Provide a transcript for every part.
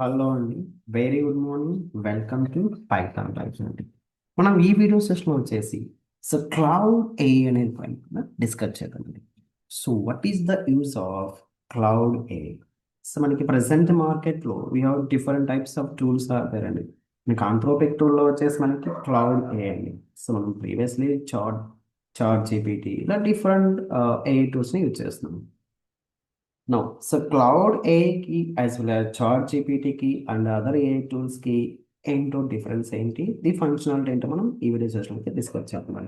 Hello అండి. Very good morning. Welcome to Python types అండి. మనం ఈ వీడియో సెషన్లో వచ్చేసి క్లౌడ్ ఏ అనేది పైన డిస్కస్ చేద్దామండి. So what is the use of cloud ఏ? సో మనకి ప్రజెంట్ మార్కెట్లో we have different types of tools are there అండి. మనకి ఆంథ్రోపిక్ టూల్లో వచ్చేసి మనకి క్లౌడ్ ఏ అండి. సో మనం ప్రీవియస్లీ చాట్ జీపీటీ ఇలా డిఫరెంట్ ఏ టూల్స్ని యూజ్ చేస్తున్నాం. No, so Cloud AI key as well as Chat GPT key and other AI tools key ఏంటో difference ఏంటి, ది ఫంక్షనాలిటీ ఏంటో మనం ఈ వీడియో సెషన్కి డిస్కస్ చేద్దాం.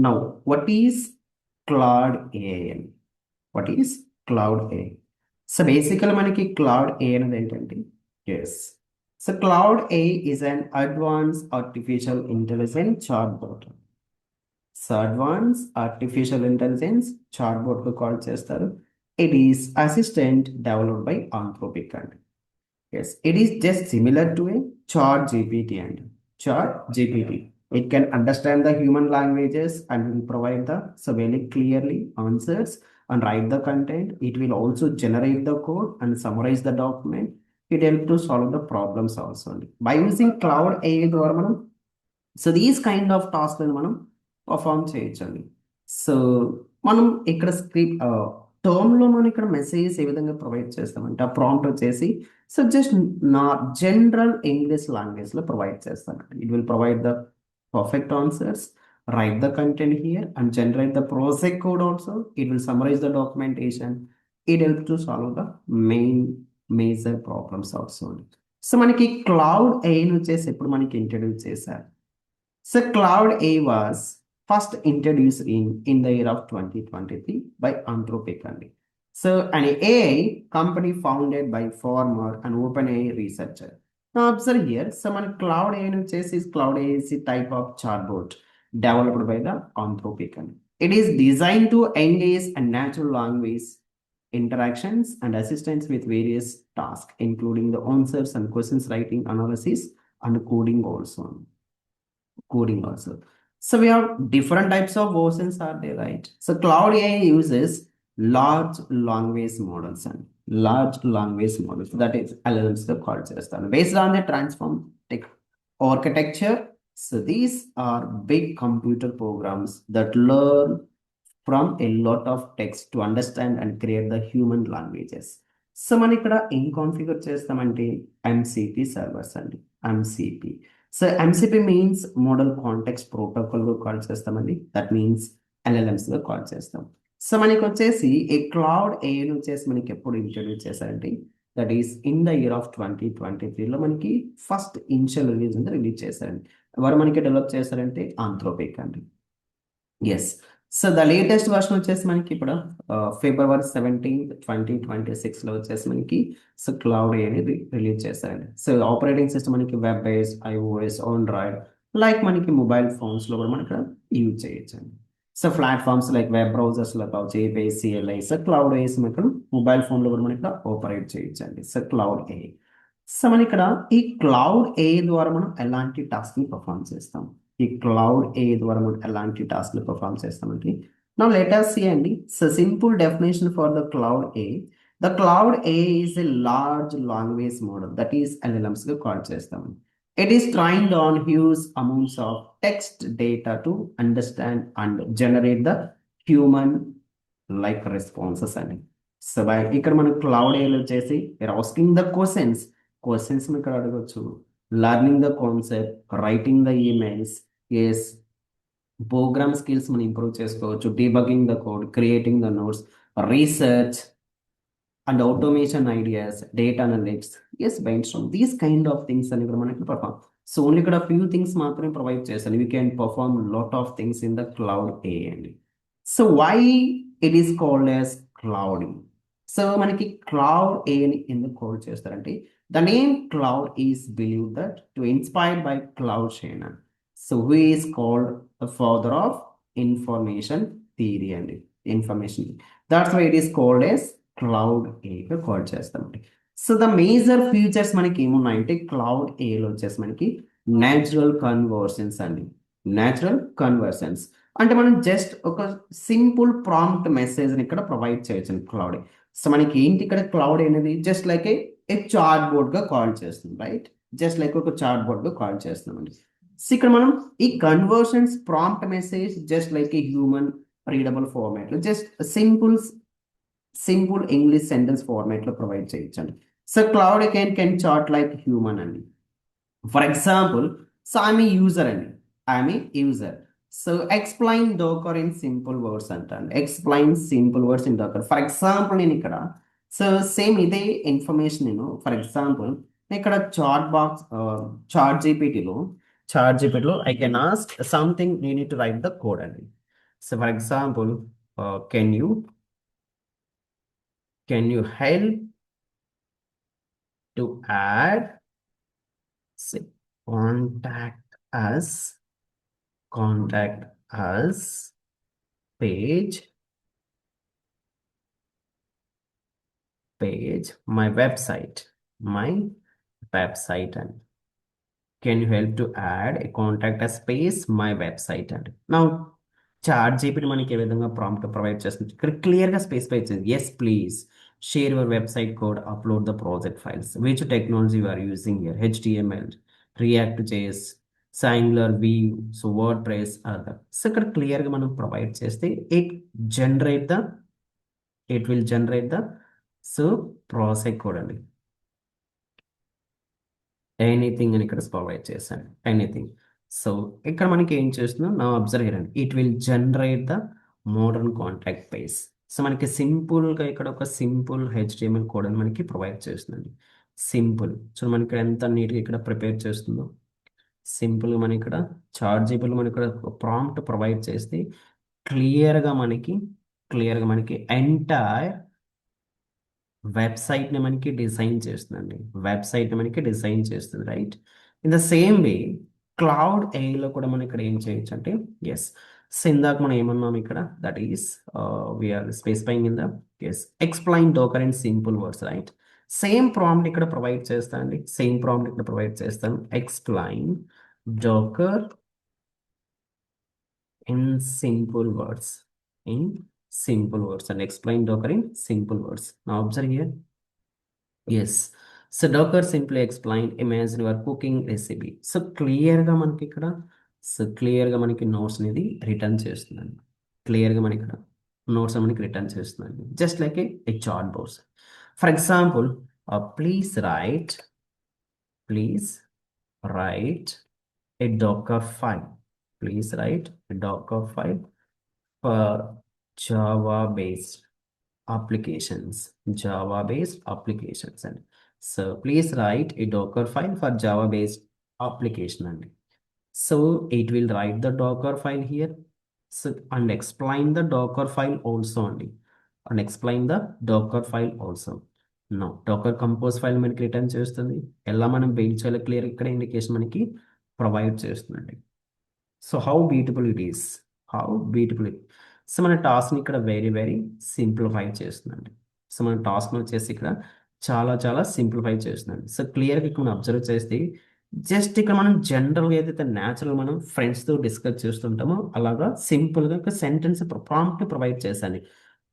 Now what is Claude AI అని? What is Claude AI? So basically మనకి Claude AI అనేది ఏంటంటే, yes, so Claude AI is an advance artificial intelligence chatbot. So advance artificial intelligence చాట్బోట్కు కాల్ చేస్తారు. It is assistant developed by Anthropic and yes, it is just similar to a Chat GPT and Chat GPT. It can understand the human languages and will provide the so very clearly answers and write the content. It will also generate the code and summarize the document. It helps to solve the problems also. By using cloud AI ద్వారా మనం these kind of tasks మనం perform చేయొచ్చండి. So మనం ఇక్కడ script టర్మ్లో మనం ఇక్కడ messages ఏ విధంగా ప్రొవైడ్ చేస్తామంటే ఆ ప్రాంప్ట్ వచ్చేసి జస్ట్ నా జనరల్ ఇంగ్లీష్ లాంగ్వేజ్లో ప్రొవైడ్ చేస్తాను. It will provide the perfect answers, write the content here and generate the project code also. It will summarize the documentation. It helps to solve the main major problems also. So మనకి cloud AI వచ్చేసి ఎప్పుడు మనకి introduce చేశారు? So Cloud A was first introduced in the year of 2023 by Anthropic only. So an AI company founded by former and OpenAI researcher. Now observe here, someone Cloud AI is Cloud AI is a type of chatbot developed by the Anthropic. It is designed to engage a natural language interactions and assistance with various tasks, including the answers and questions writing, analysis, and coding also. So we have different types of versions are there, right? So Cloud AI uses large language models and large language models, that is LLMs the called చేస్తాను. Based on the transform tech architecture. So these are big computer programs that learn from a lot of text to understand and create the human languages. So మనం ఇక్కడ ఏం configure చేస్తామంటే MCP servers అండి. MCP. So MCP means model context ప్రోటోకాల్గా call చేస్తామండి. That means ఎల్ఎల్ఎంస్గా call చేస్తాం. So మనకి వచ్చేసి ఈ క్లౌడ్ ఏఐని వచ్చేసి మనకి ఎప్పుడు ఇంట్రడ్యూస్ చేశారంటే, that is in the year of 2023లో మనకి ఫస్ట్ ఇనిషియల్ రిలీజ్ ఉంది, రిలీజ్ చేశారండి. ఎవరు మనకి డెవలప్ చేశారంటే ఆంథ్రోపిక్ అండి. Yes. So the latest version వచ్చేసి మనకి ఇప్పుడు ఫిబ్రవరి 17, 2026లో వచ్చేసి మనకి క్లౌడ్ అనేది రిలీజ్ చేశారండి. సో ఆపరేటింగ్ సిస్టమ్ మనకి web based, iOS, Android, like మనకి మొబైల్ ఫోన్స్లో కూడా మనం ఇక్కడ యూజ్ చేయొచ్చండి. సో ప్లాట్ఫామ్స్ లైక్ వెబ్ బ్రౌజర్స్లో కావచ్చు, ఏపీఐ, సిఎల్ఐ, క్లౌడ్ ఏస్ ఇక్కడ మొబైల్ ఫోన్లో కూడా మనం ఇక్కడ ఆపరేట్ చేయొచ్చండి. క్లౌడ్ ఏ. సో మన ఇక్కడ ఈ క్లౌడ్ ఏ ద్వారా మనం ఎలాంటి టాస్క్ని పర్ఫామ్ చేస్తాం? ఈ క్లౌడ్ ఏ ద్వారా మనం ఎలాంటి టాస్క్లు పర్ఫామ్ చేస్తామంటే, నా లెటర్స్ అండి. So simple definition for the Claude AI. The Claude AI is a large language model, that is ఎల్ఎల్ఎంస్గా కాల్ చేస్తాం. It is trained on huge amounts of text data to understand and generate the human like responses అండి. So ఇక్కడ మనం cloud ఏలో వచ్చేసి asking the questions ఇక్కడ అడగచ్చు, learning the concept, writing the emails, yes, program skills మనం improve చేసుకోవచ్చు, debugging the code, creating the notes, research and automation ideas, data analytics, yes, brainstorm, these kind of things అని కూడా మనకి perform. So only ఇక్కడ few things మాత్రమే provide చేస్తాను. We can perform lot of things in the Claude ఏ అండి. So why it is called as క్లౌడింగ్? So మనకి Claude AI అని ఎందుకు కాల్ చేస్తారంటే, the name Claude is believe that to inspired by Claude Shannon. So who is called the father of information theory అండి. Information, that's why it is called as Claude ఏగా call చేస్తామండి. So the major features మనకి ఏమున్నాయంటే, Claude ఏలో వచ్చేసి మనకి natural conversions అండి. Natural conversions అంటే మనం జస్ట్ ఒక సింపుల్ ప్రాంప్ట్ మెసేజ్ని ఇక్కడ ప్రొవైడ్ చేయొచ్చు క్లౌడ్. సో మనకి ఏంటి ఇక్కడ క్లౌడ్ అనేది just like a a chatbot గా కాల్ చేస్తుంది, రైట్? జస్ట్ లైక్ ఒక చార్ట్ బోర్డ్ గా కాల్ చేస్తున్నామండి. సో ఇక్కడ మనం ఈ conversions prompt message just like a human readable format లో just simple English sentence format లో ప్రొవైడ్ చేయొచ్చండి. So Claude can chat like human అండి. For example, so I'm a user అండి, I'm a user. So explain Docker in simple words అంటాను. Explain simple words in Docker. For example నేను ఇక్కడ so same ఇదే information నేను for example ఇక్కడ chat జీపీటీలో I can ask something, you need to write the code అండి. So for example, can you help to add, say, contact us page my website and can you help to add a contact us space my website and now ChatGPT మనకి ఏ విధంగా prompt provide చేస్తుంది, ఇక్కడ క్లియర్గా specify చేసింది. Yes please share your website code, upload the project files, which technology you are using here, HTML, React JS, Angular, Vue, so WordPress other. So ఇక్కడ క్లియర్గా మనం ప్రొవైడ్ చేస్తే it will generate the so project code అండి. Anything అని ఇక్కడ provide చేశాను, anything. So ఇక్కడ మనకి ఏం చేస్తుందో నా అబ్జర్వ్ చేయండి, it will generate the modern contact page. So మనకి సింపుల్గా ఇక్కడ ఒక సింపుల్ హెచ్టిఎంఎల్ కోడ్ అని మనకి ప్రొవైడ్ చేస్తుందండి. సింపుల్. సో మనకి ఇక్కడ ఎంత నీట్గా ఇక్కడ ప్రిపేర్ చేస్తుందో, సింపుల్గా మన ఇక్కడ చాట్ జీపీటీలో మనకి ఇక్కడ ప్రాంప్ట్ ప్రొవైడ్ చేస్తే క్లియర్గా మనకి ఎంటైర్ వెబ్సైట్ని మనకి డిజైన్ చేస్తుందండి. వెబ్సైట్ని మనకి డిజైన్ చేస్తుంది, right? In the same way Claude ఏఐలో కూడా మనం ఇక్కడ ఏం చేయొచ్చు అంటే, ఎస్, సో ఇందాక మనం ఏమన్నాం ఇక్కడ, that is we are specifying in the yes explain Docker in simple words, right? Same prompt ఇక్కడ ప్రొవైడ్ చేస్తానండి, explain Docker in simple words and explain Docker in simple words. Now observe here. Yes. So Docker simply explain, imagine you are cooking recipe. So clear గా మనకి ఇక్కడ notes అనేది return చేస్తుందండి. క్లియర్గా మనకి ఇక్కడ నోట్స్ మనకి రిటర్న్ చేస్తుందండి, just like a chat box. For example, please write a Docker file. Please write a Docker file for Java-based applications. And so please write a Docker file for Java-based application. And so it will write the Docker file here. So and explain the Docker file also only. Now Docker compose file మనకి return చేస్తుంది. ఎలా మనం build చేయాలో clear ఇక్కడ indication మనకి provide చేస్తుందండి. So how beautiful it is. So మన టాస్క్ని ఇక్కడ వెరీ సింప్లిఫై చేస్తుందండి. సో మన టాస్క్ని వచ్చేసి ఇక్కడ చాలా సింప్లిఫై చేస్తుందండి. సో క్లియర్గా ఇక్కడ మనం అబ్జర్వ్ చేస్తే జస్ట్ ఇక్కడ మనం జనరల్గా ఏదైతే న్యాచురల్ మనం ఫ్రెండ్స్తో డిస్కస్ చేస్తుంటామో అలాగా సింపుల్గా ఒక సెంటెన్స్ ప్రాంప్ట్ ప్రొవైడ్ చేశాను.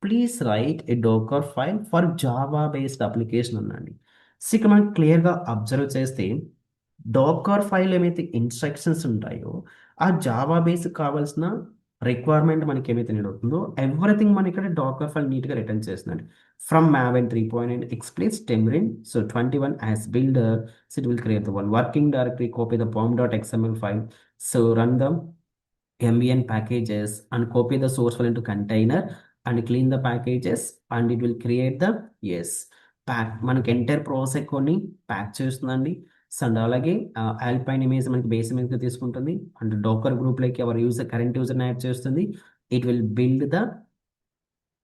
Please right A డోకర్ file for Java based application ఉందండి. సో ఇక్కడ మనం క్లియర్గా అబ్జర్వ్ చేస్తే డోకర్ ఫైల్ ఏమైతే ఇన్స్ట్రక్షన్స్ ఉంటాయో ఆ జావా బేస్ కావాల్సిన రిక్వైర్మెంట్ మనకి ఏమైతే నీడ్ అవుతుందో ఎవ్రీథింగ్ మనకి ఇక్కడ డాకర్ ఫైల్ నీట్గా రిటర్న్ చేస్తుందండి. From Maven 3.9 explains Temurin. So 21 as builder, so it will create the one working directory, copy the pom.xml file, so run the mbn packages and copy the source file into container and clean the packages and it will create the pack. మనకి entire process కొని pack చేస్తుందండి. So and అలాగే Alpine image మనకి base ఇమేజ్గా తీసుకుంటుంది and Docker గ్రూప్లోకి our current యూజర్ని add చేస్తుంది. It will build the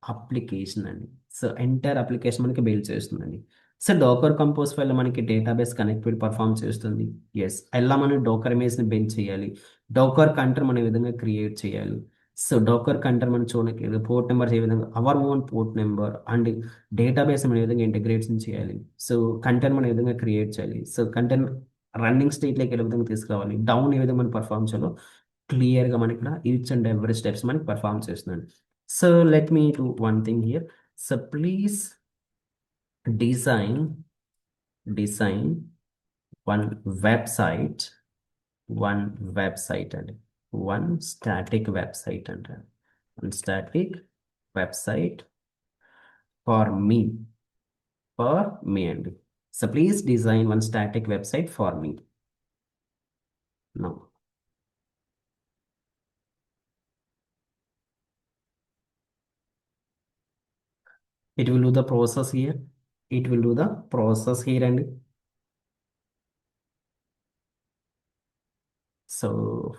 application అండి. సో ఎంటైర్ అప్లికేషన్ మనకి బిల్డ్ చేస్తుందండి. సో డోకర్ కంపోజ్ ఫైల్ మనకి డేటాబేస్ కనెక్టివిటీ పర్ఫామ్ చేస్తుంది. ఎస్, ఎలా మనం డోకర్ ఇమేజ్ని బిల్డ్ చేయాలి, డోకర్ కంటైనర్ మనం ఏ విధంగా క్రియేట్ చేయాలి. సో డోకర్ కంటైనర్ మనం చూడడానికి పోర్ట్ నెంబర్స్ ఏ విధంగా our own port number and database మనం ఏ విధంగా ఇంటిగ్రేషన్ చేయాలి. సో కంటైనర్ మనం ఏ విధంగా క్రియేట్ చేయాలి. సో కంటైనర్ రన్నింగ్ స్టేట్లోకి ఏ విధంగా తీసుకురావాలి, డౌన్ ఏ విధంగా మనం పర్ఫామ్ చేయాలో క్లియర్గా మనకి ఇక్కడ ఈచ్ అండ్ ఎవ్రీ స్టెప్స్ మనకి పర్ఫామ్ చేస్తున్నాను. So let me do one thing here. So please design design one website, and one static website and one static website for me and so please design one static website for me now. It will do the process here. It will do the process here and so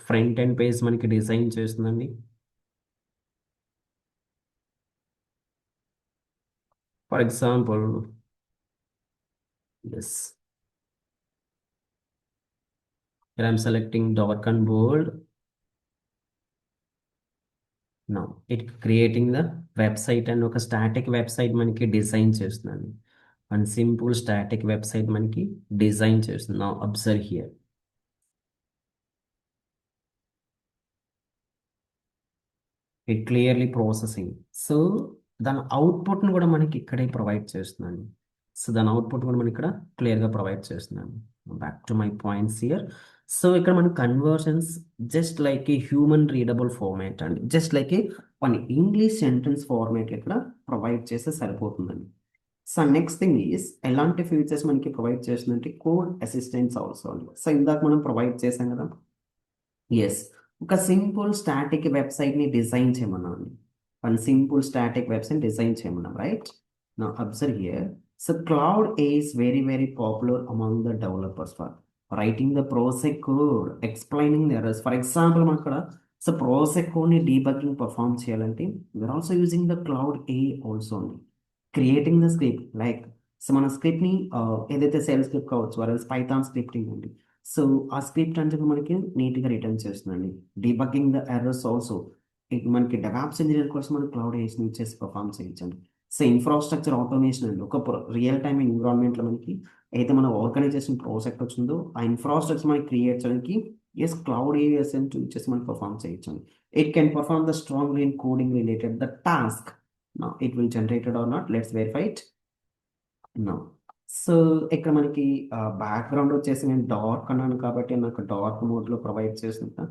front end page మనకి design చేస్తుందండి. For example yes here I'm selecting dark and bold. Now it creating the website and ఒక static website మనకి design చేస్తుందండి. One simple static website మనకి design చేస్తుంది. Now observe here. It clearly processing. So దాని అవుట్పుట్ను కూడా మనకి ఇక్కడే ప్రొవైడ్ చేస్తున్నాను. సో దాని అవుట్పుట్ కూడా మనం ఇక్కడ క్లియర్గా ప్రొవైడ్ చేస్తున్నాను. Back to my points here. So ఇక్కడ మన conversions just like a human readable format అండి. జస్ట్ లైక్ ఏ మన ఇంగ్లీష్ సెంటెన్స్ ఫార్మాట్ ఇక్కడ ప్రొవైడ్ చేస్తే సరిపోతుందండి. సో నెక్స్ట్ థింగ్ ఈస్ ఎలాంటి ఫీచర్స్ మనకి ప్రొవైడ్ చేస్తుందంటే కోడ్ అసిస్టెంట్స్ ఆల్సో అండి. సో ఇందాక మనం ప్రొవైడ్ చేసాం కదా. ఎస్, ఒక సింపుల్ స్టాటిక్ వెబ్సైట్ని డిజైన్ చేయమన్నాను. One simple static website design చేయమన్నాం, రైట్? నా observe here. So Claude is very very popular among the developers for writing the process code, explaining the errors. For example మనం అక్కడ so process కోడ్ని debugging perform చేయాలంటే we're also using the Claude a also అండి. Creating the script like so మన స్క్రిప్ట్ని ఏదైతే shell script కావచ్చు వారు పైథాన్ స్క్రిప్టింగ్ ఉంది. సో ఆ స్క్రిప్ట్ అంటే మనకి నీట్గా రిటర్న్ చేస్తుందండి. డీబగ్గింగ్ ద ఎర్రర్స్ ఆల్సో మనకి డెవాప్స్ ఇంజనీర్ కోసం మనం క్లౌడ్ ఏస్ యూజ్ చేసి పర్ఫామ్ చేయించండి. సో ఇన్ఫ్రాస్ట్రక్చర్ ఆటోమేషన్ అండి. ఒక రియల్ టైమ్ ఎన్విరాన్మెంట్లో మనకి అయితే మన ఆర్గనైజేషన్ ప్రాజెక్ట్ వచ్చిందో ఆ ఇన్ఫ్రాస్ట్రక్చర్ మనకి క్రియేట్ చేయడానికి ఎస్ క్లౌడ్ ఏఎస్ యూజ్ చేసి మనం పర్ఫామ్ చేయించండి. It can perform the strong in coding related the task. Now it will generated or not, let's verify it. No. So ఇక్కడ మనకి బ్యాక్గ్రౌండ్ వచ్చేసి నేను డార్క్ అన్నాను కాబట్టి నాకు డార్క్ మోడ్లో ప్రొవైడ్ చేస్తుందా.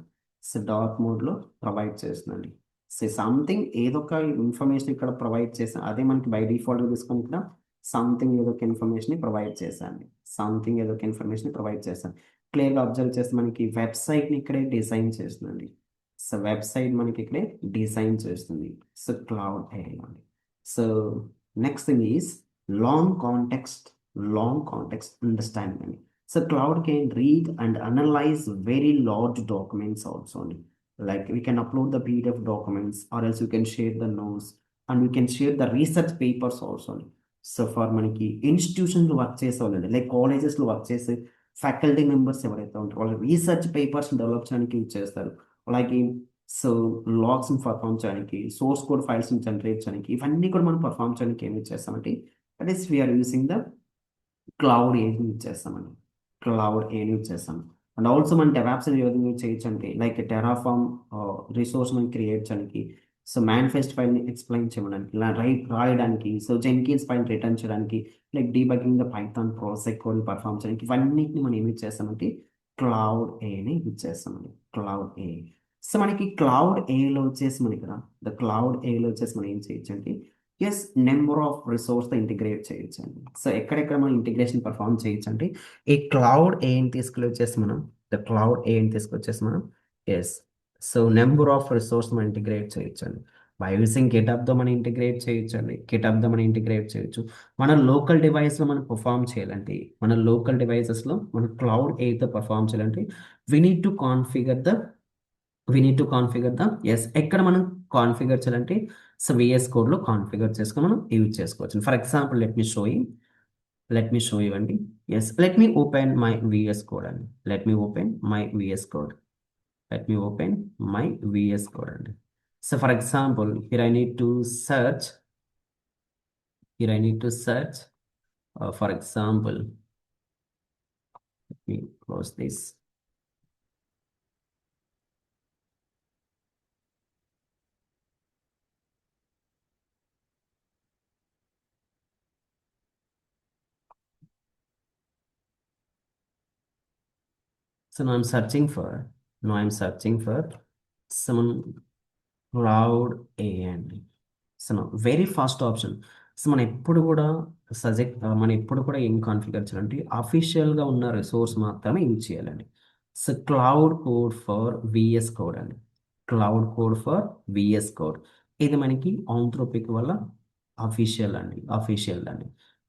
సో డార్క్ మోడ్లో ప్రొవైడ్ చేస్తుందండి. సో సంథింగ్ ఏదో ఒక ఇన్ఫర్మేషన్ ఇక్కడ ప్రొవైడ్ చేసాను. అదే మనకి బై డిఫాల్ట్గా తీసుకొని ఇక్కడ సంథింగ్ ఏదో ఒక ఇన్ఫర్మేషన్ ప్రొవైడ్ చేశాను. సంథింగ్ ఏదో ఒక ఇన్ఫర్మేషన్ ప్రొవైడ్ చేశాను. క్లియర్గా అబ్జర్వ్ చేస్తే మనకి వెబ్సైట్ని ఇక్కడే డిజైన్ చేస్తుందండి. సో వెబ్సైట్ మనకి ఇక్కడే డిజైన్ చేస్తుంది. సో క్లౌడ్ ఏరియాలో. So next thing is long context understanding. So cloud can read and analyze very large documents also. Like we can upload the PDF documents or else you can share the notes and we can share the research papers also. So for మనకి institutions work చేసే వాళ్ళండి like కాలేజెస్లో work చేసే faculty members ఎవరైతే ఉంటారో వాళ్ళు research papers develop చేయడానికి use చేస్తారు. అలాగే సో లాగ్స్ని పర్ఫామ్ చేయడానికి, సోర్స్ కోడ్ ఫైల్స్ని జనరేట్ చేయడానికి, ఇవన్నీ కూడా మనం పర్ఫామ్ చేయడానికి ఏమి చేస్తామంటే that is we are using the Claude ఏని యూజ్ చేస్తామండి. క్లౌడ్ ఏని యూజ్ చేస్తాం. అండ్ ఆల్సో మన డెవాప్స్ ఏ విధంగా యూజ్ చేయొచ్చు అంటే లైక్ టెరాఫామ్ రిసోర్స్ మనం క్రియేట్ చేయడానికి, సో మేనిఫెస్ట్ ఫైల్ని ఎక్స్ప్లెయిన్ చేయడానికి, ఇలా రాయడానికి, సో జెన్కిన్స్ ఫైల్ రిటర్న్ చేయడానికి, like debugging the Python process code perform చేయడానికి ఇవన్నిటిని మనం ఏమి చేస్తామంటే క్లౌడ్ ఏని యూజ్ చేస్తామండి. క్లౌడ్ ఏ. సో మనకి క్లౌడ్ ఏలో వచ్చేసి మనకి ఇక్కడ ద క్లౌడ్ ఏలో వచ్చేసి మనం ఏం చేయొచ్చు అంటే ఎస్ నెంబర్ ఆఫ్ రిసోర్స్తో ఇంటిగ్రేట్ చేయొచ్చు అండి. సో ఎక్కడెక్కడ మనం ఇంటిగ్రేషన్ పర్ఫామ్ చేయొచ్చు అంటే ఈ క్లౌడ్ ఏం తీసుకొచ్చేసి మనం ద క్లౌడ్ ఏం తీసుకొచ్చేసి మనం yes so number of resource మనం ఇంటిగ్రేట్ చేయొచ్చు అండి. బై యూసింగ్ గిటబ్తో మనం ఇంటిగ్రేట్ చేయొచ్చు అండి. గిటబ్తో మనం ఇంటిగ్రేట్ చేయొచ్చు. మన లోకల్ డివైస్లో మనం పర్ఫామ్ చేయాలంటే మన లోకల్ డివైసెస్లో మన క్లౌడ్ ఏతో పర్ఫామ్ చేయాలంటే we need to configure the yes ఎక్కడ మనం కాన్ఫిగర్ చేయాలంటే సో విఎస్ కోడ్లో కాన్ఫిగర్ చేసుకొని మనం యూజ్ చేసుకోవచ్చు. For example let me show you అండి. Yes let me open my VS code అండి. Let me open my VS code అండి. So for example here I need to search for example let me close this. So now I'm searching for some cloud AI. So very first option. So మనం ఎప్పుడు కూడా మనం ఎప్పుడు కూడా ఏం configure చేయాలంటే అఫీషియల్గా ఉన్న రిసోర్స్ మాత్రమే యూజ్ చేయాలండి. So Claude code for VS code అండి. Claude code for VS code ఇది మనకి ఆంథ్రోపిక్ వల్ల అఫీషియల్ అండి.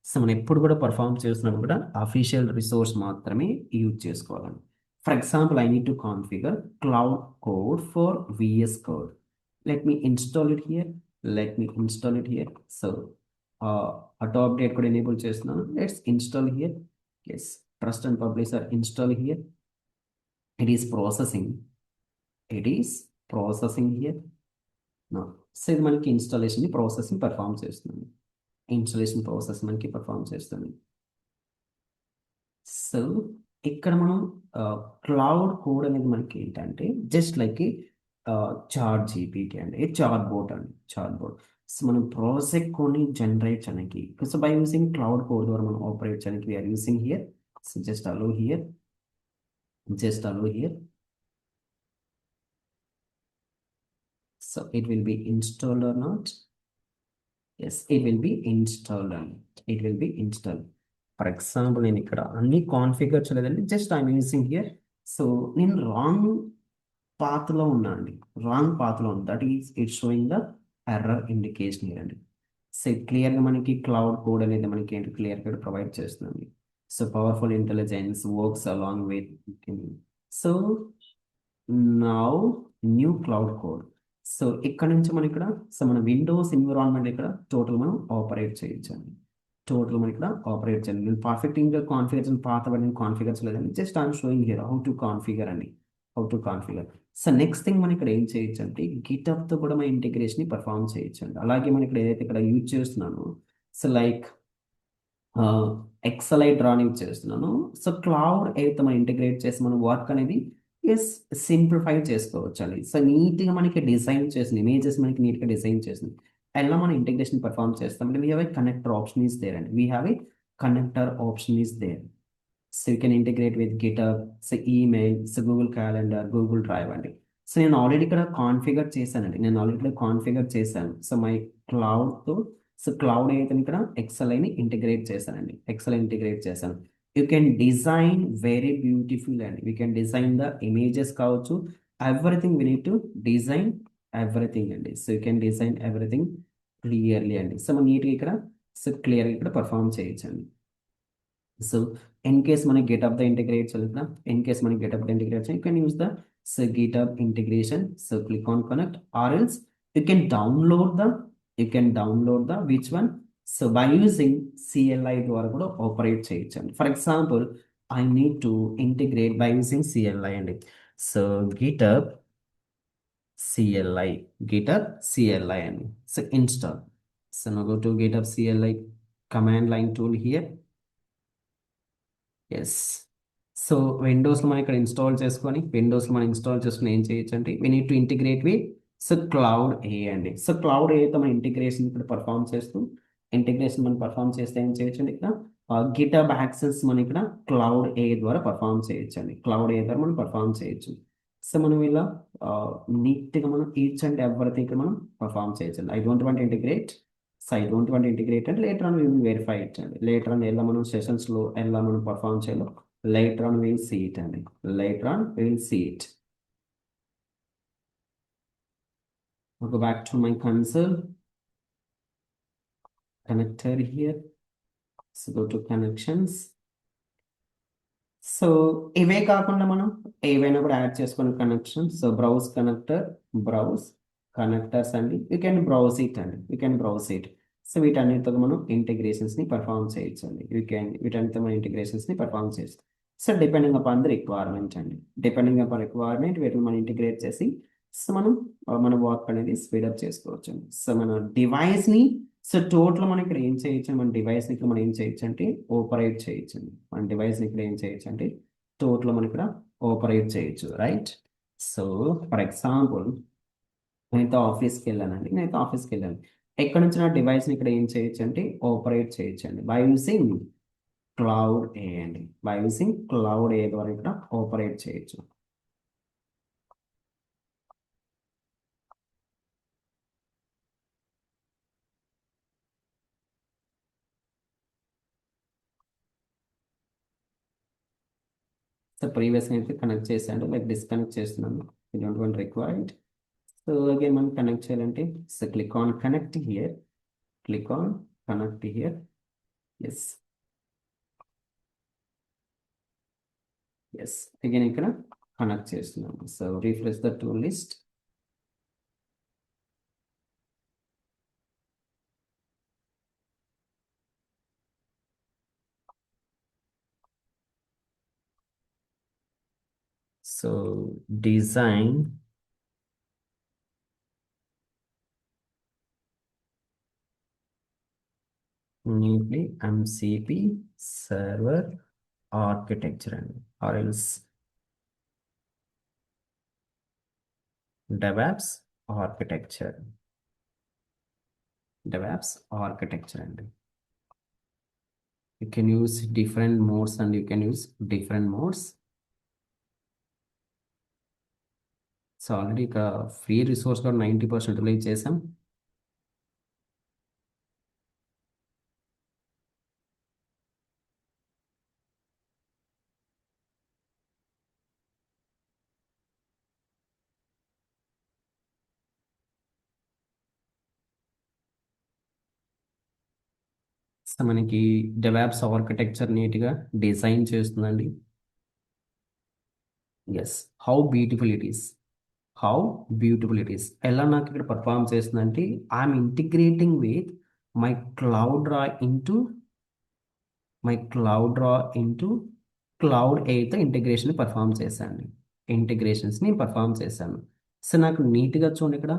సో మనం ఎప్పుడు కూడా పర్ఫామ్ చేస్తున్నప్పుడు కూడా అఫీషియల్ రిసోర్స్ మాత్రమే యూజ్ చేసుకోవాలండి. For example I need to configure Claude code for VS code. Let me install it here. Let me install it here. So, auto update could enable చేస్తున్నాను. Let's install here. Yes, trust and publisher install here. It is processing. It is processing here. Now, so ఇది మనకి installation processing perform చేస్తుంది. Installation process మనకి perform చేస్తుంది. So ఇక్కడ మనం Claude code అనేది మనకి ఏంటంటే జస్ట్ లైక్ చాట్ జీపీటీ అండి, చాట్ బోట్ అండి, చాట్ బోట్. సో మనం ప్రాజెక్ట్ కొన్ని జనరేట్ చేయడానికి, so by using Claude code ద్వారా మనం ఆపరేట్ చేయడానికి we are using here. So just allow here, just allow here. So it will be installed or not? Yes, it will be installed అండి, it will be installed. For example నేను ఇక్కడ అన్ని configure చేయలేదండి, just I'm using here. So నేను wrong పాత్లో ఉన్నా అండి, wrong పాత్లో ఉంది. That is it showing the error indication here అండి. సో క్లియర్గా మనకి క్లౌడ్ కోడ్ అనేది మనకి ఏంటి క్లియర్గా ప్రొవైడ్ చేస్తుంది. So powerful intelligence works along with. So now new cloud code. So ఇక్కడ నుంచి మనం ఇక్కడ సో మన విండోస్ ఎన్విరాన్మెంట్ ఇక్కడ టోటల్ మనం ఆపరేట్ చేయొచ్చండి. టోటల్ మనం ఇక్కడ ఆపరేట్ చేయాలి. నేను పర్ఫెక్ట్ ఇంకా కాన్ఫిగరేషన్ పాత నేను కాన్ఫిగర్ చేయలేదండి, just I'm showing here how to configure అండి, how to configure. So next thing మనం ఇక్కడ ఏం చేయొచ్చు అంటే గిటప్తో కూడా మన ఇంటిగ్రేషన్ పర్ఫామ్ చేయొచ్చు అండి. అలాగే మనం ఇక్కడ ఏదైతే ఇక్కడ యూజ్ చేస్తున్నానో so like Excalidraw use చేస్తున్నాను. సో క్లౌడ్ అయితే మనం ఇంటిగ్రేట్ చేసి మన వర్క్ అనేది ఎస్ సింప్లిఫై చేసుకోవచ్చు అండి. సో నీట్గా మనకి డిజైన్ చేసింది ఇమేజెస్ మనకి నీట్గా డిజైన్ చేసింది. ఎలా మనం ఇంటిగ్రేషన్ పర్ఫామ్ చేస్తామంటే we have a connector option is there అండి, we have a connector option is there. So you can integrate with GitHub, so email, so Google calendar, Google drive అండి. So నేను already ఇక్కడ configure చేశానండి, నేను already ఇక్కడ configure చేశాను. So my క్లౌడ్తో so Claude అయితే ఇక్కడ ఎక్సెల్ఐని ఇంటిగ్రేట్ చేశానండి, ఎక్సెల్ ఇంటిగ్రేట్ చేశాను. You can design very beautiful అండి, we can design the images కావచ్చు, everything we need to design everything అండి. So you can design everything clearly అండి. సో మనం నీట్గా ఇక్కడ సో క్లియర్గా ఇక్కడ పర్ఫామ్ చేయొచ్చండి. సో in case మనకి GitHub ద ఇంటిగ్రేట్ చేయాలి, in case మనకి GitHub ద ఇంటిగ్రేట్ చేయాలి, you can use the so GitHub integration. So click on connect, or else you can download the which one. So by using CLI ద్వారా కూడా operate చేయొచ్చు. For example I need to integrate by using CLI అండి. So GitHub CLI అండి. So install. So now go to GitHub CLI command line tool here. Yes. So విండోస్లో మనం ఇక్కడ install చేసుకొని ఏం చేయొచ్చు అంటే we need to integrate with so Claude ఏ అండి. సో క్లౌడ్ ఏతో మనం ఇంటిగ్రేషన్ ఇక్కడ పర్ఫామ్ చేస్తూ మనం పర్ఫామ్ చేస్తే ఏం చేయొచ్చు అండి ఇక్కడ గిటబ్ యాక్సెస్ మనం ఇక్కడ క్లౌడ్ ఏ ద్వారా పర్ఫామ్ చేయొచ్చు అండి, క్లౌడ్ ఏ ద్వారా మనం పర్ఫామ్ చేయొచ్చు. సో మనం ఇలా నీట్గా మనం ఈచ్ అండ్ ఎవ్రీథింగ్ ఇక్కడ మనం పర్ఫామ్ చేయొచ్చు అండి. I don't want integrate and later on we will verify it and later on ఎలా మనం సెషన్స్ లో ఎలా మనం పర్ఫామ్ చేయాలో later on we will see it and later on we will see it. I'll go back to my console, connector here, so go to connections. So ఇవే కాకుండా మనం ఏవైనా కూడా యాడ్ చేసుకునే కనెక్షన్. సో బ్రౌజ్ కనెక్టర్స్ అండి, you can browse it. So వీటన్నిటితో మనం ఇంటిగ్రేషన్స్ని perform చేయొచ్చు అండి, వీటన్నిటితో మనం ఇంటిగ్రేషన్స్ని పర్ఫామ్ చేయొచ్చు. So depending upon the requirement అండి, వీటిని మనం ఇంటిగ్రేట్ చేసి సో మనం మన వర్క్ అనేది స్పీడప్ చేసుకోవచ్చు అండి. సో మన డివైస్ని సో టోటల్ మనం ఇక్కడ ఏం చేయొచ్చు, మన డివైస్ని ఇక్కడ మనం ఏం చేయొచ్చు అంటే ఆపరేట్ చేయొచ్చు అండి. మన డివైస్ని ఇక్కడ ఏం చేయొచ్చు అంటే టోటల్ మనం ఇక్కడ ఆపరేట్ చేయొచ్చు, రైట్. సో ఫర్ ఎగ్జాంపుల్ నేనైతే ఆఫీస్కి వెళ్ళాను, ఎక్కడ నుంచి నా డివైస్ని ఇక్కడ ఏం చేయొచ్చు అంటే ఆపరేట్ చేయొచ్చు అండి బై యూజింగ్ క్లౌడ్ ఏ అండి. బై యూసింగ్ క్లౌడ్ ఏ ద్వారా ఇక్కడ ఆపరేట్ చేయొచ్చు. సో ప్రీవియస్గా అయితే కనెక్ట్ చేశాను, లైక్ డిస్కనెక్ట్ చేస్తున్నాను. You don't want require it. So again మనం కనెక్ట్ చేయాలంటే so click on connect here, click on connect here. Yes, yes, again ఇక్కడ కనెక్ట్ చేస్తున్నాము. So refresh the tool list. So design neatly MCP server architecture and or else DevOps architecture. DevOps architecture and you can use different modes and you can use different modes. So already ఇక free resource కూడా 90% release చేసాం. So మనకి DevOps architecture నీట్గా design చేస్తుందండి. Yes, how beautiful it is, how beautiful it is. ఎలా నాకు ఇక్కడ perform చేస్తుందంటే I'm integrating with my Claude రా ఇంటూ మై క్లౌడ్ రా ఇంటూ క్లౌడ్ ఏతో ఇంటిగ్రేషన్ పర్ఫామ్ చేశాను, ఇంటిగ్రేషన్స్ని పర్ఫామ్ చేశాను. సో నాకు నీట్గా చూడండి ఇక్కడ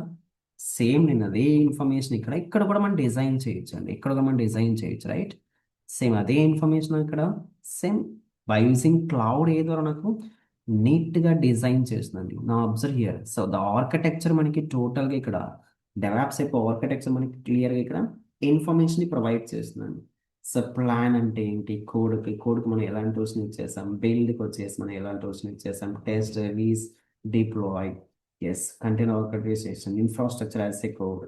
సేమ్ నేను అదే ఇన్ఫర్మేషన్ ఇక్కడ ఇక్కడ కూడా మనం డిజైన్ చేయొచ్చు అండి, ఇక్కడ కూడా మనం డిజైన్ చేయొచ్చు, రైట్? సేమ్ అదే ఇన్ఫర్మేషన్ ఇక్కడ సేమ్ బై యూజింగ్ క్లౌడ్ ఏ ద్వారా నాకు నీట్గా డిజైన్ చేస్తుందండి. నా observe here. So the architecture మనకి టోటల్గా ఇక్కడ డెవలప్స్ అయిపో ఆర్కిటెక్చర్ మనకి క్లియర్గా ఇక్కడ ఇన్ఫర్మేషన్ ప్రొవైడ్ చేస్తుందండి. సో ప్లాన్ అంటే ఏంటి, కోడ్కి మనం ఎలాంటి టూల్స్ని యూజ్ చేసాం, బిల్డ్కి వచ్చేసి మనం ఎలాంటి టూల్స్ని యూజ్ చేసాం, test, release, deploy, yes, container orchestration, infrastructure as a code,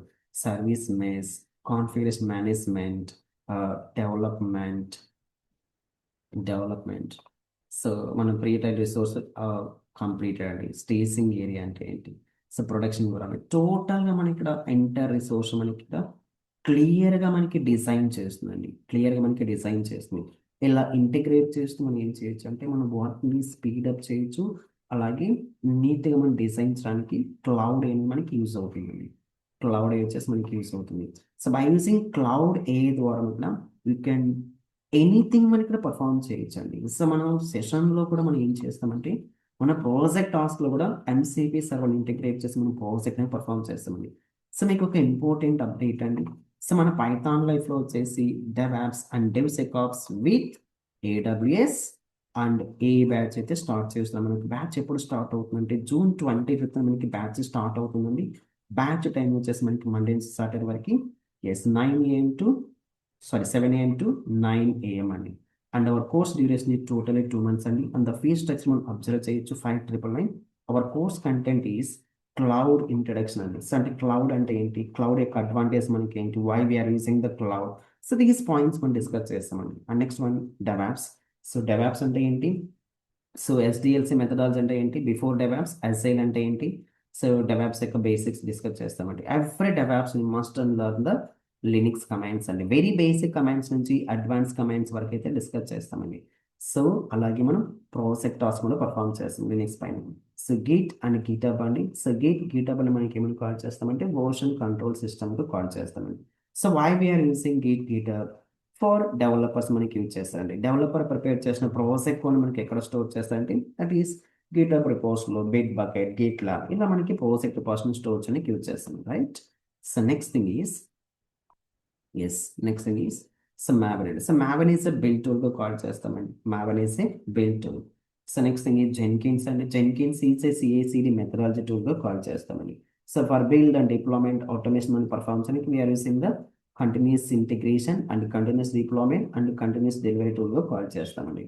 service mesh, configuration management, development. Development so మనం ప్రీటైల్ రిసోర్స్ కంప్లీటెడ్ అండి. స్టేసింగ్ ఏరియా అంటే ఏంటి, సో ప్రొడక్షన్ కూడా టోటల్గా మనకి ఇక్కడ ఎంటర్ రిసోర్స్ మనకి ఇక్కడ క్లియర్గా మనకి డిజైన్ చేస్తుందండి, క్లియర్గా మనకి డిజైన్ చేస్తుంది. ఇలా ఇంటిగ్రేట్ చేస్తూ మనం ఏం చేయొచ్చు అంటే మనం వాటిని స్పీడప్ చేయొచ్చు, అలాగే నీట్గా మనం డిజైన్ చేయడానికి క్లౌడ్ ఏ మనకి యూజ్ అవుతుంది, క్లౌడ్ ఏ వచ్చేసి మనకి యూజ్ అవుతుంది. సో బై యూజింగ్ క్లౌడ్ ఏ ద్వారా కూడా యూ కెన్ ఎనీథింగ్ మనం ఇక్కడ పర్ఫామ్ చేయొచ్చండి. సో మనం సెషన్లో కూడా మనం ఏం చేస్తామంటే మన ప్రాజెక్ట్ టాస్క్లో కూడా ఎంసీపీ సర్వర్ ఇంటిగ్రేట్ చేసి మనం ప్రాజెక్ట్ని పర్ఫామ్ చేస్తామండి. సో మీకు ఒక ఇంపార్టెంట్ అప్డేట్ అండి. సో మన పైథాన్ లైఫ్లో వచ్చేసి DevOps and DevSecOps with AWS and ఏ బ్యాచ్ అయితే స్టార్ట్ చేస్తున్నాం. మనకి బ్యాచ్ ఎప్పుడు స్టార్ట్ అవుతుందంటే June 25th మనకి బ్యాచ్ స్టార్ట్ అవుతుందండి. బ్యాచ్ టైం వచ్చేసి మనకి మండే నుంచి సాటర్డే వరకు, yes, 9 AM to 7 AM to 9 AM అండి. And our course duration is totally 2 months అండి. అండ్ ద ఫీ స్ట్రక్చర్ మనం అబ్జర్వ్ చేయొచ్చు 5,999. Hour course content is cloud introduction అండి. సో అంటే క్లౌడ్ అంటే ఏంటి, క్లౌడ్ యొక్క అడ్వాంటేజ్ మనకి ఏంటి, why we are using the cloud. So these points మనం డిస్కస్ చేస్తామండి. And next one DevOps. So DevOps అంటే ఏంటి, సో SDLC మెథడాలజీ అంటే ఏంటి, బిఫోర్ డెవాప్స్, ఎస్ఐల్ అంటే ఏంటి, సో డెవాప్స్ యొక్క బేసిక్స్ డిస్కస్ చేస్తామండి. Every DevOps must and learn the Linux commands అండి. వెరీ బేసిక్ కమాండ్స్ నుంచి అడ్వాన్స్ కమాండ్స్ వరకు అయితే డిస్కస్ చేస్తామండి. సో అలాగే మనం ప్రాజెక్ట్ టాస్క్ కూడా పర్ఫామ్ చేస్తాం లినిక్స్ పైన. సో గిట్ అండ్ గిటబ్ అండి. సో గిటబ్ అని మనకి ఏమైనా కాల్ చేస్తామంటే వర్షన్ కంట్రోల్ సిస్టమ్కి కాల్ చేస్తామండి. So why we are using GitHub for developers మనకి యూజ్ చేస్తారండి. డెవలపర్ ప్రిపేర్ చేసిన ప్రాజెక్ట్ కూడా మనకి ఎక్కడ స్టోర్ చేస్తారంటే దట్ ఈస్ గిటబ్ రిపోస్లో, బిట్ బకెట్, గిట్ ల్యాబ్, ఇలా మనకి ప్రాజెక్ట్ పర్సన్ స్టోర్ చేయడానికి యూజ్ చేస్తాం, right? So next thing is next thing is so Maven. So Maven is a build టూల్గా కాల్ చేస్తామండి. Maven is a build tool. So next thing is Jenkins అండి. Jenkins is a CI/CD methodology టూల్గా call చేస్తామండి. So for build and deployment automation అని perform చేయడానికి we're using the continuous integration and continuous deployment and continuous delivery టూల్గా call చేస్తామండి.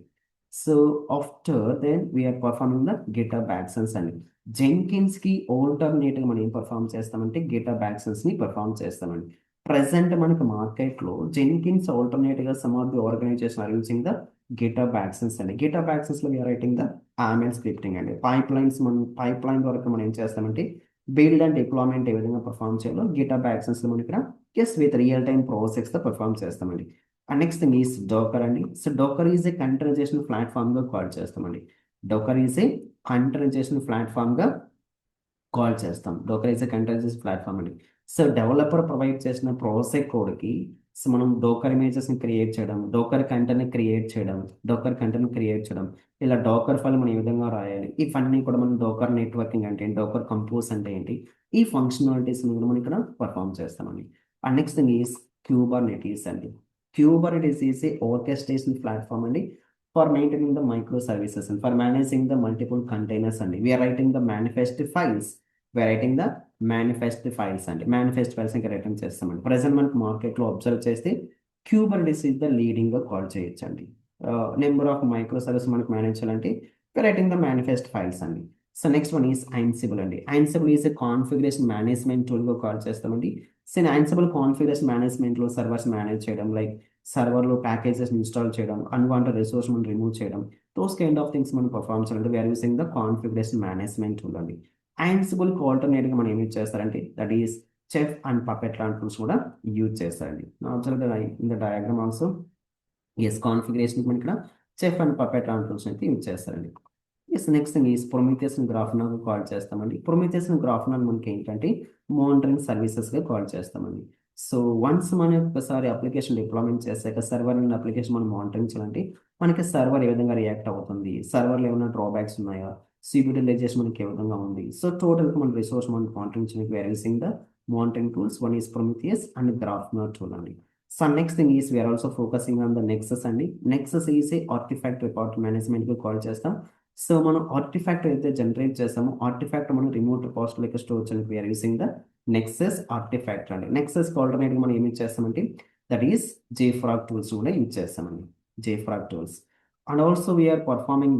So after then we're performing the GitHub actions అండి. జెన్కిన్స్కి ఆల్టర్నేట్గా మనం ఏం పర్ఫామ్ చేస్తామంటే గిటబ్ యాక్షన్స్ని పర్ఫామ్ చేస్తామండి. ప్రెసెంట్ మనకి మార్కెట్లో జెన్కిన్స్ ఆల్టర్నేట్గా some of the organization are using the GitHub actions అండి. గిటబ్ యాక్షన్స్లో we're writing the YAML scripting అండి. పైప్ లైన్ వరకు మనం ఏం చేస్తామంటే బిల్డ్ అండ్ డిప్లాయ్మెంట్ ఏ విధంగా పర్ఫామ్ చేయాలో గిటబ్ యాక్షన్స్లో మనం ఇక్కడ విత్ రియల్ టైమ్ ప్రాసెస్తో పర్ఫామ్ చేస్తామండి. And next thing is Docker అండి. So Docker is a containerization ప్లాట్ఫామ్గా కాల్ చేస్తామండి. డోకర్ ఈజ్ ఏ కంటైనరైజేషన్ ప్లాట్ఫామ్గా కాల్ చేస్తాం. Docker is a containerization platform అండి. సో డెవలపర్ ప్రొవైడ్ చేసిన ప్రాసెస్ కోడ్కి సో మనం డోకర్ ఇమేజెస్ని క్రియేట్ చేయడం, డోకర్ కంటెంట్ని క్రియేట్ చేయడం, ఇలా డోకర్ ఫైల్ మనం ఏ విధంగా రాయాలి, ఇవన్నీ కూడా మనం డోకర్ నెట్వర్కింగ్ అంటే ఏంటి, డోకర్ కంపోజ్ అంటే ఏంటి, ఈ ఫంక్షనాలిటీస్ని కూడా మనం ఇక్కడ పర్ఫామ్ చేస్తామండి. And next thing is Kubernetes అండి. Kubernetes is a orchestration platform and for maintaining the microservices and for managing the multiple containers and we are writing the manifest files. We are writing the manifest files and manifest files ఇంకా writing చేస్తామండి. Present మనకి మార్కెట్లో observe చేస్తే Kubernetes is the leading గా call చేయొచ్చండి. Number of micro service మనకు manage చేయాలంటే writing the manifest files అండి. So next one is Ansible అండి. Ansible is a configuration management టూల్గా కాల్ చేస్తామండి. సో Ansible కాన్ఫిగరేషన్ మేనేజ్మెంట్లో సర్వర్స్ మేనేజ్ చేయడం, లైక్ సర్వర్లో ప్యాకేజెస్ ఇన్స్టాల్ చేయడం, అన్వాంటెడ్ రిసోర్స్ మనం రిమూవ్ చేయడం, దోస్ కైండ్ ఆఫ్ థింగ్స్ మనం పర్ఫామ్ చేయాలంటే we're using the configuration management tool అండి. Ansible ఆల్టర్నేట్గా మనం ఏమి చేస్తారంటే that is Chef and Puppet లాంటి టూల్స్ కూడా యూజ్ చేస్తారండి. Observe in the diagram also configuration మనం ఇక్కడ చెఫ్ అండ్ పపెట్ లాంటి టూల్స్ అయితే యూజ్ చేస్తారండి. నెక్స్ట్ థింగ్ ఈస్ ప్రొమిథియస్ గ్రాఫ్నాగా కాల్ చేస్తామండి. ప్రొమిథియస్ గ్రాఫ్నాగ్ మనకి ఏంటంటే మానిటరింగ్ సర్వీసెస్గా కాల్ చేస్తామండి. సో వన్స్ మనం ఒకసారి అప్లికేషన్ డిప్లాయ్మెంట్ చేశాక సర్వర్ అండ్ అప్లికేషన్ మనం మానిటరింగ్ చేయాలంటే మనకి సర్వర్ ఏ విధంగా రియాక్ట్ అవుతుంది, సర్వర్లో ఏమైనా డ్రాబ్యాక్స్ ఉన్నాయా, యూటిలైజేషన్ మనకి ఏ విధంగా ఉంది, సో టోటల్గా మన రిసోర్స్ మనం మానిటరింగ్ చేయడానికి we're using the monitoring tools. One is Prometheus and Grafana tool అండి. So next thing is we're also focusing on the Nexus అండి. Nexus is a artifact record మేనేజ్మెంట్గా కాల్ చేస్తాం. సో మనం artifact అయితే generate చేస్తామో artifact మనం remote రిపోజిటరీకి store చేయడానికి we're using the Nexus artifact అండి. నెక్సస్ ఆల్టర్నేట్గా మనం ఏమి యూజ్ చేస్తామంటే దట్ ఈస్ JFrog టూల్స్ కూడా యూజ్ చేస్తామండి. JFrog tools and also we are performing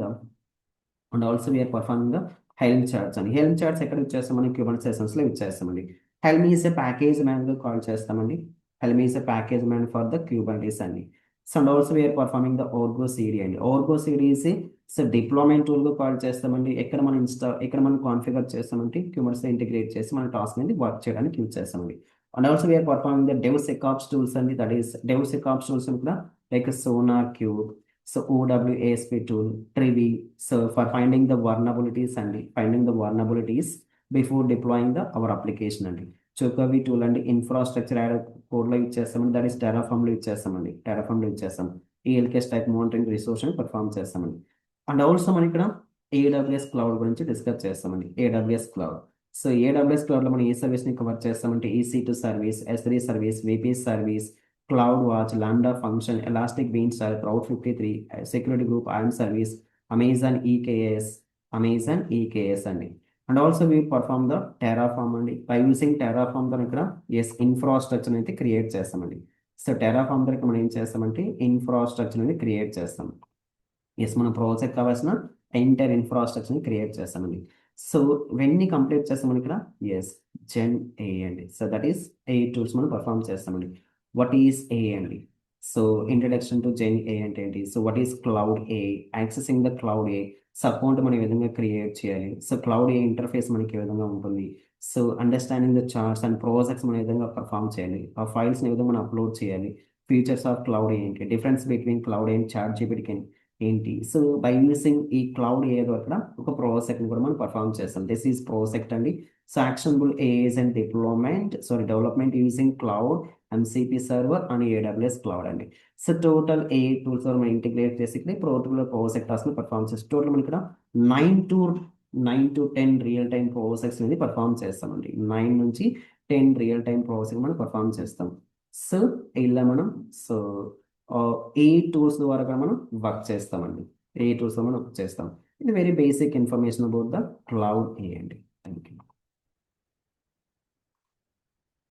the Helm charts అండి. హెల్మ్ చార్ట్స్ ఎక్కడ యూజ్ చేస్తామని Kubernetes సెషన్స్లో యూజ్ చేస్తామండి. హెల్మ్ ఈజ్ ఏ ప్యాకేజ్ మ్యాన్గా కాల్ చేస్తామండి. Helm is a package man for the Kubernetes అండి. So and also we are performing the Argo CD అండి. Argo CD is so deployment టూల్గా call చేస్తామండి. ఎక్కడ మనం కాన్ఫిగర్ చేస్తామంటే Kubernetes ఇంటిగ్రేట్ చేసి మన టాస్క్ అనేది వర్క్ చేయడానికి యూజ్ చేస్తామండి. And also we are performing the DevSecOps tools అండి. దట్ ఈస్ DevSecOps టూల్స్ కూడా like SonarQube, so OWASP tool, Trivy, so for finding the vulnerabilities before deploying our application అండి. Chokavi tool అండి infrastructure as కోడ్లో use చేస్తామండి. That is టెరాఫామ్లో use చేస్తామండి. ELK type monitoring resource అని perform చేస్తామండి. And also మనం ఇక్కడ AWS క్లౌడ్ గురించి డిస్కస్ చేస్తామండి. AWS క్లౌడ్, సో AWS క్లౌడ్లో మనం ఏ సర్వీస్ని కవర్ చేస్తామంటే EC2 service, S3 service, VP service, cloud watch, lambda function, elastic beans, cloud 53, security group, IAM service, Amazon EKS అండి. And also we perform the Terraform అండి. By using Terraform తో ఇక్కడ infrastructure అయితే క్రియేట్ చేస్తామండి. So Terraform ద్వారా మనం ఏం చేస్తామంటే ఇన్ఫ్రాస్ట్రక్చర్ అనేది క్రియేట్ చేస్తాం. మన ప్రాజెక్ట్ కావాల్సిన ఎంటైర్ ఇన్ఫ్రాస్ట్రక్చర్ని క్రియేట్ చేస్తామండి. సో ఇవన్నీ కంప్లీట్ చేస్తామని ఇక్కడ Gen AI అండి. So that is AI tools మనం పర్ఫామ్ చేస్తామండి. వాట్ ఈస్ AI అండి? So introduction to Gen AI అంటే ఏంటి? So what is cloud AI, accessing the cloud AI, so account మనం ఏ విధంగా క్రియేట్ చేయాలి, సో క్లౌడ్ AI ఇంటర్ఫేస్ మనకి ఏ విధంగా ఉంటుంది, so understanding the charts and projects మనం ఏ విధంగా పర్ఫామ్ చేయాలి, ఆ ఫైల్స్ని ఏ విధంగా మనం అప్లోడ్ చేయాలి, ఫీచర్స్ ఆఫ్ క్లౌడ్ ఏంటి, difference between cloud and ChatGPT ఏంటి. సో బై యూసింగ్ ఈ క్లౌడ్ AI ద్వారా ఒక ప్రాజెక్ట్ని కూడా మనం పర్ఫామ్ చేస్తాం. దిస్ ఈజ్ ప్రాజెక్ట్ అండి. So actionable AIs and development using cloud, MCP server and AWS cloud అండి. సో టోటల్ AI టూల్స్ మనం ఇంటిగ్రేట్ చేసి ప్రాజెక్ట్ టాస్క్ని పర్ఫామ్ చేస్తాం. టోటల్ మనం ఇక్కడ 9 to 10 రియల్ టైమ్ ప్రాజెక్ట్స్ అనేది పర్ఫామ్ చేస్తామండి. 9 నుంచి 10 రియల్ టైమ్ ప్రాజెక్ట్ మనం పర్ఫామ్ చేస్తాం. సో ఇలా మనం ఏ టూల్స్ ద్వారా మనం వర్క్ చేస్తామండి. ఇది very basic information about the cloud AI అండి. Thank you.